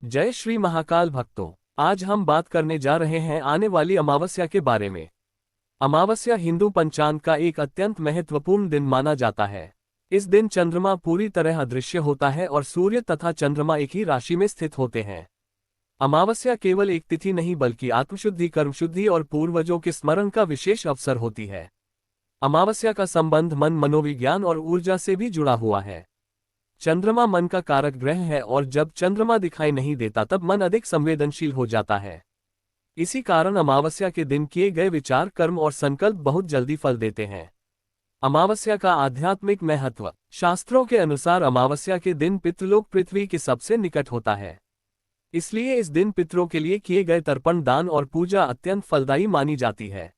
जय श्री महाकाल भक्तों। आज हम बात करने जा रहे हैं आने वाली अमावस्या के बारे में। अमावस्या हिंदू पंचांग का एक अत्यंत महत्वपूर्ण दिन माना जाता है। इस दिन चंद्रमा पूरी तरह अदृश्य होता है और सूर्य तथा चंद्रमा एक ही राशि में स्थित होते हैं। अमावस्या केवल एक तिथि नहीं बल्कि आत्मशुद्धि, कर्मशुद्धि और पूर्वजों के स्मरण का विशेष अवसर होती है। अमावस्या का संबंध मन, मनोविज्ञान और ऊर्जा से भी जुड़ा हुआ है। चंद्रमा मन का कारक ग्रह है और जब चंद्रमा दिखाई नहीं देता तब मन अधिक संवेदनशील हो जाता है। इसी कारण अमावस्या के दिन किए गए विचार, कर्म और संकल्प बहुत जल्दी फल देते हैं। अमावस्या का आध्यात्मिक महत्व। शास्त्रों के अनुसार अमावस्या के दिन पितृलोक पृथ्वी के सबसे निकट होता है। इसलिए इस दिन पितरों के लिए किए गए तर्पण, दान और पूजा अत्यंत फलदायी मानी जाती है।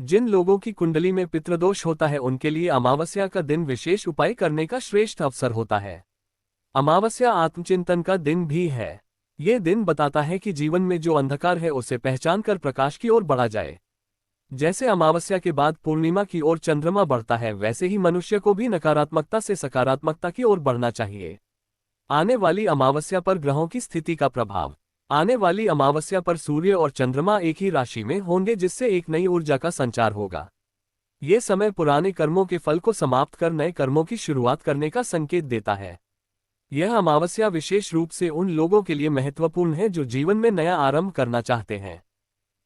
जिन लोगों की कुंडली में पितृदोष होता है उनके लिए अमावस्या का दिन विशेष उपाय करने का श्रेष्ठ अवसर होता है। अमावस्या आत्मचिंतन का दिन भी है। ये दिन बताता है कि जीवन में जो अंधकार है उसे पहचान कर प्रकाश की ओर बढ़ा जाए। जैसे अमावस्या के बाद पूर्णिमा की ओर चंद्रमा बढ़ता है, वैसे ही मनुष्य को भी नकारात्मकता से सकारात्मकता की ओर बढ़ना चाहिए। आने वाली अमावस्या पर ग्रहों की स्थिति का प्रभाव। आने वाली अमावस्या पर सूर्य और चंद्रमा एक ही राशि में होंगे, जिससे एक नई ऊर्जा का संचार होगा। ये समय पुराने कर्मों के फल को समाप्त कर नए कर्मों की शुरुआत करने का संकेत देता है। यह अमावस्या विशेष रूप से उन लोगों के लिए महत्वपूर्ण है जो जीवन में नया आरंभ करना चाहते हैं।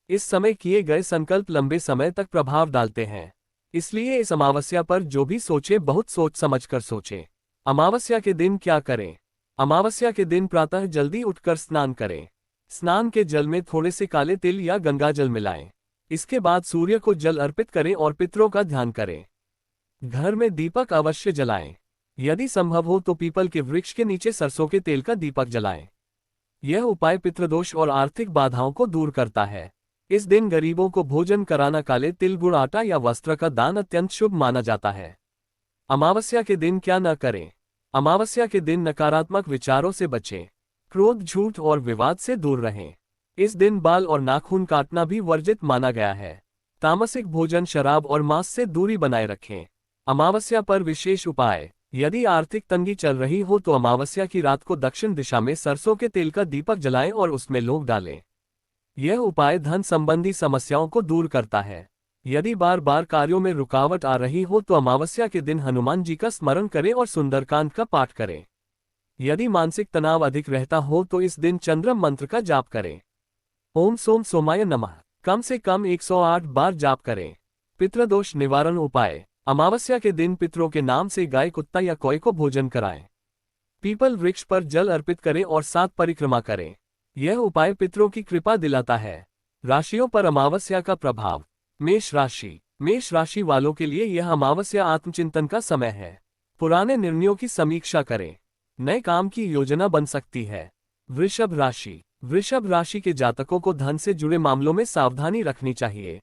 इस समय किए गए संकल्प लंबे समय तक प्रभाव डालते हैं। इसलिए इस अमावस्या पर जो भी सोचे, बहुत सोच समझ कर सोचे। अमावस्या के दिन क्या करें? अमावस्या के दिन प्रातः जल्दी उठकर स्नान करें। स्नान के जल में थोड़े से काले तिल या गंगा जल मिलाएं। इसके बाद सूर्य को जल अर्पित करें और पितरों का ध्यान करें। घर में दीपक अवश्य जलाएं। यदि संभव हो तो पीपल के वृक्ष के नीचे सरसों के तेल का दीपक जलाएं। यह उपाय पितृदोष और आर्थिक बाधाओं को दूर करता है। इस दिन गरीबों को भोजन कराना, काले तिल, गुड़, आटा या वस्त्र का दान अत्यंत शुभ माना जाता है। अमावस्या के दिन क्या न करें? अमावस्या के दिन नकारात्मक विचारों से बचें। क्रोध, झूठ और विवाद से दूर रहें। इस दिन बाल और नाखून काटना भी वर्जित माना गया है। तामसिक भोजन, शराब और मांस से दूरी बनाए रखें। अमावस्या पर विशेष उपाय। यदि आर्थिक तंगी चल रही हो तो अमावस्या की रात को दक्षिण दिशा में सरसों के तेल का दीपक जलाएं और उसमें लौंग डालें। यह उपाय धन संबंधी समस्याओं को दूर करता है। यदि बार बार कार्यों में रुकावट आ रही हो तो अमावस्या के दिन हनुमान जी का स्मरण करें और सुंदरकांड का पाठ करें। यदि मानसिक तनाव अधिक रहता हो तो इस दिन चंद्रम मंत्र का जाप करें। ओम सोम सोमाय नमः कम से कम 108 बार जाप करें। पितृदोष निवारण उपाय। अमावस्या के दिन पितरों के नाम से गाय, कुत्ता या कौए को भोजन कराएं। पीपल वृक्ष पर जल अर्पित करें और 7 परिक्रमा करें। यह उपाय पितरों की कृपा दिलाता है। राशियों पर अमावस्या का प्रभाव। मेष राशि। मेष राशि वालों के लिए यह अमावस्या आत्मचिंतन का समय है। पुराने निर्णयों की समीक्षा करें। नए काम की योजना बन सकती है। वृषभ राशि। वृषभ राशि के जातकों को धन से जुड़े मामलों में सावधानी रखनी चाहिए।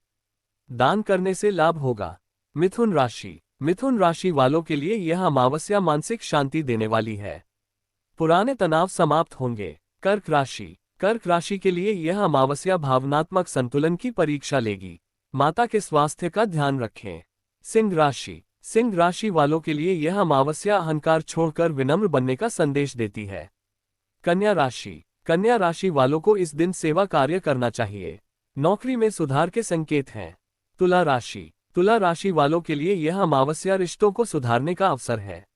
दान करने से लाभ होगा। मिथुन राशि। मिथुन राशि वालों के लिए यह अमावस्या मानसिक शांति देने वाली है। पुराने तनाव समाप्त होंगे। कर्क राशि। कर्क राशि के लिए यह अमावस्या भावनात्मक संतुलन की परीक्षा लेगी। माता के स्वास्थ्य का ध्यान रखें। सिंह राशि। सिंह राशि वालों के लिए यह अमावस्या अहंकार छोड़कर विनम्र बनने का संदेश देती है। कन्या राशि। कन्या राशि वालों को इस दिन सेवा कार्य करना चाहिए। नौकरी में सुधार के संकेत हैं। तुला राशि। तुला राशि वालों के लिए यह अमावस्या रिश्तों को सुधारने का अवसर है।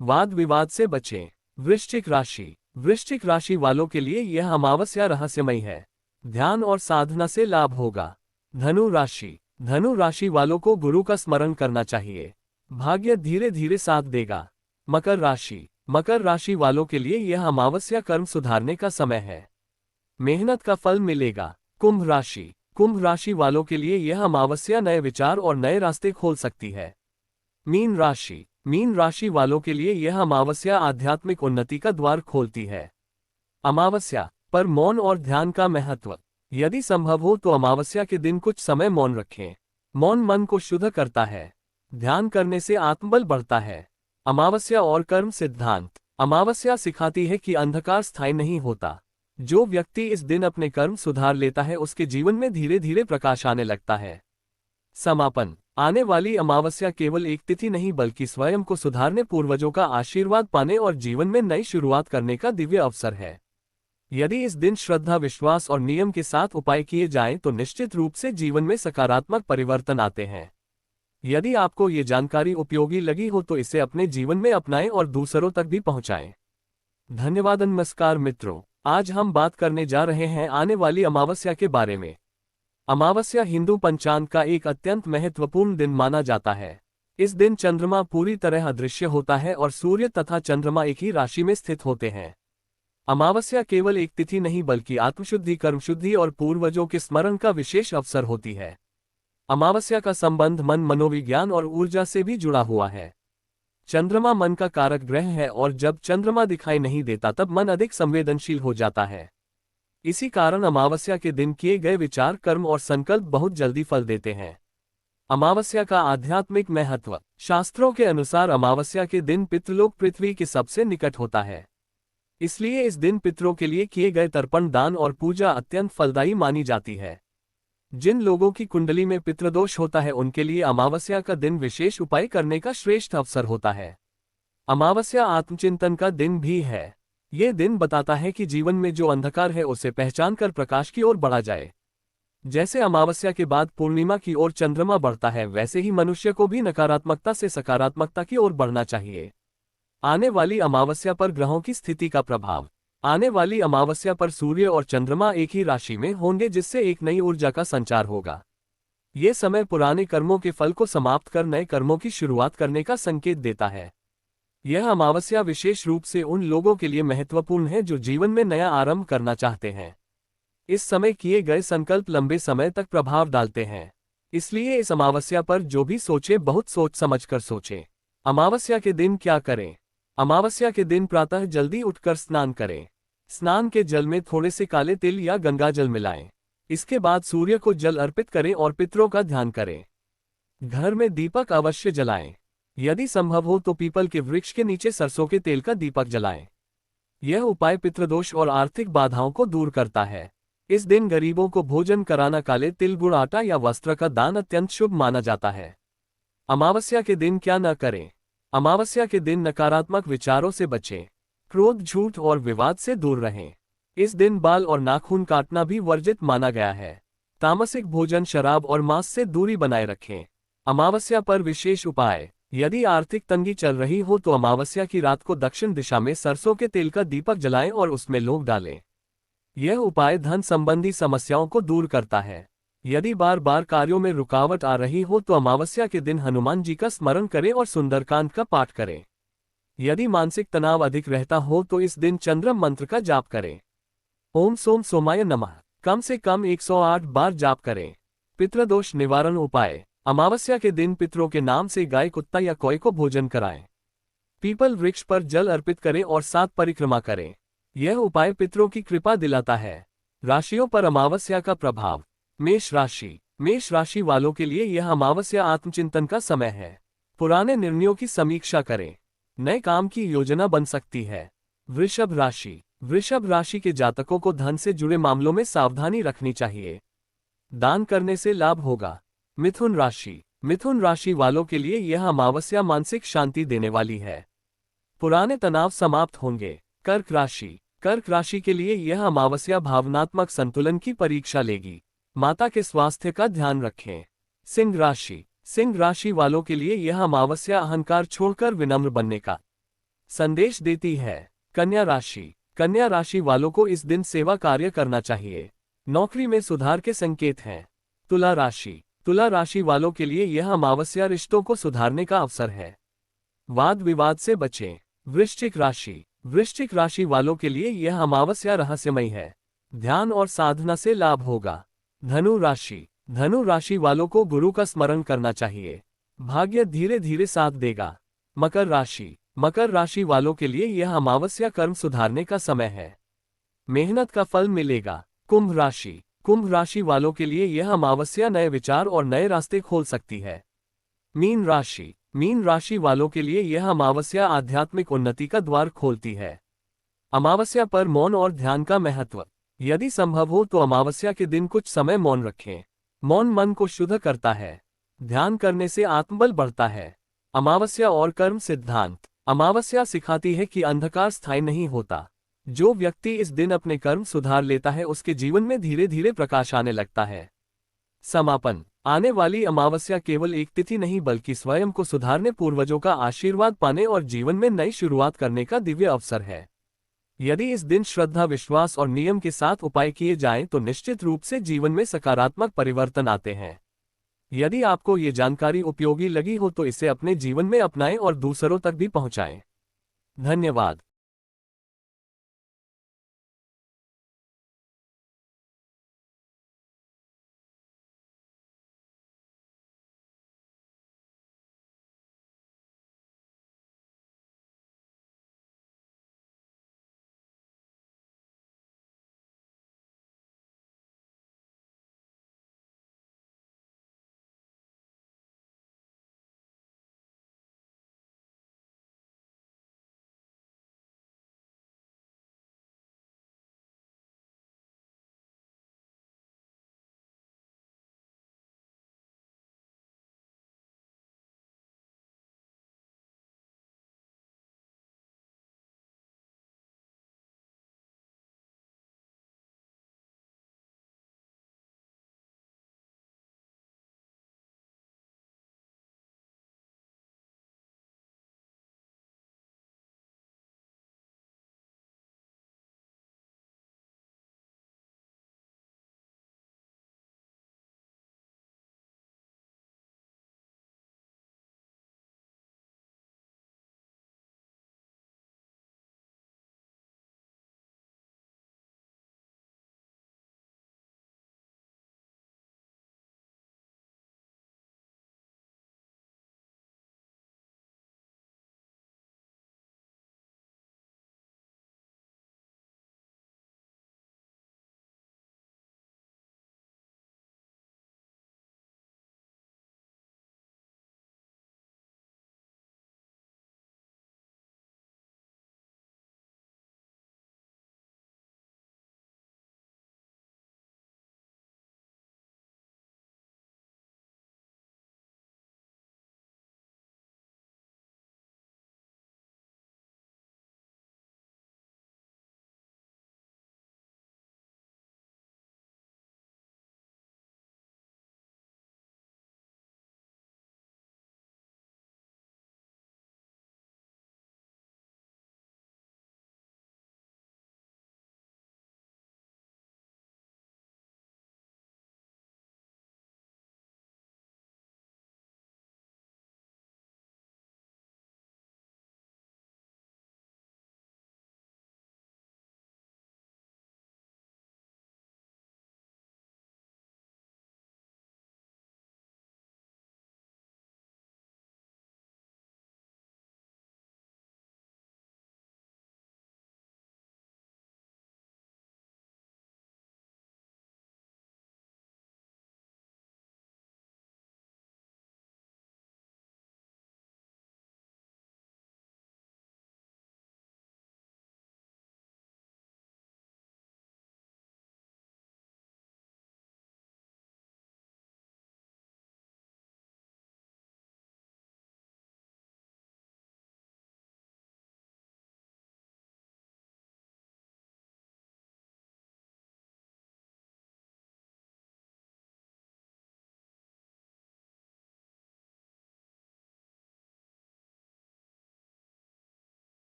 वाद विवाद से बचें। वृश्चिक राशि। वृश्चिक राशि वालों के लिए यह अमावस्या रहस्यमयी है। ध्यान और साधना से लाभ होगा। धनु राशि। धनु राशि वालों को गुरु का स्मरण करना चाहिए। भाग्य धीरे धीरे साथ देगा। मकर राशि। मकर राशि वालों के लिए यह अमावस्या कर्म सुधारने का समय है। मेहनत का फल मिलेगा। कुंभ राशि। कुंभ राशि वालों के लिए यह अमावस्या नए विचार और नए रास्ते खोल सकती है। मीन राशि। मीन राशि वालों के लिए यह अमावस्या आध्यात्मिक उन्नति का द्वार खोलती है। अमावस्या पर मौन और ध्यान का महत्व। यदि संभव हो तो अमावस्या के दिन कुछ समय मौन रखें। मौन मन को शुद्ध करता है। ध्यान करने से आत्मबल बढ़ता है। अमावस्या और कर्म सिद्धांत। अमावस्या सिखाती है कि अंधकार स्थायी नहीं होता। जो व्यक्ति इस दिन अपने कर्म सुधार लेता है उसके जीवन में धीरे धीरे प्रकाश आने लगता है। समापन। आने वाली अमावस्या केवल एक तिथि नहीं बल्कि स्वयं को सुधारने, पूर्वजों का आशीर्वाद पाने और जीवन में नई शुरुआत करने का दिव्य अवसर है। यदि इस दिन श्रद्धा, विश्वास और नियम के साथ उपाय किए जाएं तो निश्चित रूप से जीवन में सकारात्मक परिवर्तन आते हैं। यदि आपको ये जानकारी उपयोगी लगी हो तो इसे अपने जीवन में अपनाएं और दूसरों तक भी पहुंचाएं। धन्यवाद। नमस्कार मित्रों, आज हम बात करने जा रहे हैं आने वाली अमावस्या के बारे में। अमावस्या हिंदू पंचांग का एक अत्यंत महत्वपूर्ण दिन माना जाता है। इस दिन चंद्रमा पूरी तरह अदृश्य होता है और सूर्य तथा चंद्रमा एक ही राशि में स्थित होते हैं। अमावस्या केवल एक तिथि नहीं बल्कि आत्मशुद्धि, कर्मशुद्धि और पूर्वजों के स्मरण का विशेष अवसर होती है। अमावस्या का संबंध मन, मनोविज्ञान और ऊर्जा से भी जुड़ा हुआ है। चंद्रमा मन का कारक ग्रह है और जब चंद्रमा दिखाई नहीं देता तब मन अधिक संवेदनशील हो जाता है। इसी कारण अमावस्या के दिन किए गए विचार, कर्म और संकल्प बहुत जल्दी फल देते हैं। अमावस्या का आध्यात्मिक महत्व। शास्त्रों के अनुसार अमावस्या के दिन पितृलोक पृथ्वी के सबसे निकट होता है। इसलिए इस दिन पितरों के लिए किए गए तर्पण, दान और पूजा अत्यंत फलदायी मानी जाती है। जिन लोगों की कुंडली में पितृदोष होता है उनके लिए अमावस्या का दिन विशेष उपाय करने का श्रेष्ठ अवसर होता है। अमावस्या आत्मचिंतन का दिन भी है। ये दिन बताता है कि जीवन में जो अंधकार है उसे पहचान कर प्रकाश की ओर बढ़ा जाए। जैसे अमावस्या के बाद पूर्णिमा की ओर चंद्रमा बढ़ता है, वैसे ही मनुष्य को भी नकारात्मकता से सकारात्मकता की ओर बढ़ना चाहिए। आने वाली अमावस्या पर ग्रहों की स्थिति का प्रभाव। आने वाली अमावस्या पर सूर्य और चंद्रमा एक ही राशि में होंगे, जिससे एक नई ऊर्जा का संचार होगा। ये समय पुराने कर्मों के फल को समाप्त कर नए कर्मों की शुरुआत करने का संकेत देता है। यह अमावस्या विशेष रूप से उन लोगों के लिए महत्वपूर्ण है जो जीवन में नया आरंभ करना चाहते हैं। इस समय किए गए संकल्प लंबे समय तक प्रभाव डालते हैं। इसलिए इस अमावस्या पर जो भी सोचे, बहुत सोच समझकर सोचें। अमावस्या के दिन क्या करें? अमावस्या के दिन प्रातः जल्दी उठकर स्नान करें। स्नान के जल में थोड़े से काले तिल या गंगा जल मिलाएं। इसके बाद सूर्य को जल अर्पित करें और पितरों का ध्यान करें। घर में दीपक अवश्य जलाएं। यदि संभव हो तो पीपल के वृक्ष के नीचे सरसों के तेल का दीपक जलाएं। यह उपाय पितृदोष और आर्थिक बाधाओं को दूर करता है। इस दिन गरीबों को भोजन कराना, काले तिल, गुड़, आटा या वस्त्र का दान अत्यंत शुभ माना जाता है। अमावस्या के दिन क्या न करें? अमावस्या के दिन नकारात्मक विचारों से बचें। क्रोध, झूठ और विवाद से दूर रहें। इस दिन बाल और नाखून काटना भी वर्जित माना गया है। तामसिक भोजन, शराब और मांस से दूरी बनाए रखें। अमावस्या पर विशेष उपाय। यदि आर्थिक तंगी चल रही हो तो अमावस्या की रात को दक्षिण दिशा में सरसों के तेल का दीपक जलाएं और उसमें लौंग डालें। यह उपाय धन संबंधी समस्याओं को दूर करता है। यदि बार बार कार्यों में रुकावट आ रही हो तो अमावस्या के दिन हनुमान जी का स्मरण करें और सुंदरकांड का पाठ करें। यदि मानसिक तनाव अधिक रहता हो तो इस दिन चंद्रम मंत्र का जाप करें। ओम सोम सोमाय नमः कम से कम 108 बार जाप करें। पितृदोष निवारण उपाय। अमावस्या के दिन पितरों के नाम से गाय, कुत्ता या कौए को भोजन कराएं। पीपल वृक्ष पर जल अर्पित करें और 7 परिक्रमा करें। यह उपाय पितरों की कृपा दिलाता है। राशियों पर अमावस्या का प्रभाव। मेष राशि। मेष राशि वालों के लिए यह अमावस्या आत्मचिंतन का समय है। पुराने निर्णयों की समीक्षा करें। नए काम की योजना बन सकती है। वृषभ राशि। वृषभ राशि के जातकों को धन से जुड़े मामलों में सावधानी रखनी चाहिए। दान करने से लाभ होगा। मिथुन राशि। मिथुन राशि वालों के लिए यह अमावस्या मानसिक शांति देने वाली है। पुराने तनाव समाप्त होंगे। कर्क राशि। कर्क राशि के लिए यह अमावस्या भावनात्मक संतुलन की परीक्षा लेगी। माता के स्वास्थ्य का ध्यान रखें। सिंह राशि। सिंह राशि वालों के लिए यह अमावस्या अहंकार छोड़कर विनम्र बनने का संदेश देती है। कन्या राशि। कन्या राशि वालों को इस दिन सेवा कार्य करना चाहिए। नौकरी में सुधार के संकेत हैं। तुला राशि। तुला राशि वालों के लिए यह अमावस्या रिश्तों को सुधारने का अवसर है। वाद विवाद से बचें। वृश्चिक राशि। वृश्चिक राशि वालों के लिए यह अमावस्या रहस्यमय है। ध्यान और साधना से लाभ होगा। धनु राशि। धनु राशि वालों को गुरु का स्मरण करना चाहिए। भाग्य धीरे धीरे साथ देगा। मकर राशि। मकर राशि वालों के लिए यह अमावस्या कर्म सुधारने का समय है। मेहनत का फल मिलेगा। कुंभ राशि। कुंभ राशि वालों के लिए यह अमावस्या नए विचार और नए रास्ते खोल सकती है। मीन राशि। मीन राशि वालों के लिए यह अमावस्या आध्यात्मिक उन्नति का द्वार खोलती है। अमावस्या पर मौन और ध्यान का महत्व। यदि संभव हो तो अमावस्या के दिन कुछ समय मौन रखें। मौन मन को शुद्ध करता है। ध्यान करने से आत्मबल बढ़ता है। अमावस्या और कर्म सिद्धांत। अमावस्या सिखाती है कि अंधकार स्थायी नहीं होता। जो व्यक्ति इस दिन अपने कर्म सुधार लेता है उसके जीवन में धीरे धीरे प्रकाश आने लगता है। समापन। आने वाली अमावस्या केवल एक तिथि नहीं बल्कि स्वयं को सुधारने, पूर्वजों का आशीर्वाद पाने और जीवन में नई शुरुआत करने का दिव्य अवसर है। यदि इस दिन श्रद्धा, विश्वास और नियम के साथ उपाय किए जाएं तो निश्चित रूप से जीवन में सकारात्मक परिवर्तन आते हैं। यदि आपको ये जानकारी उपयोगी लगी हो तो इसे अपने जीवन में अपनाएं और दूसरों तक भी पहुंचाएं। धन्यवाद।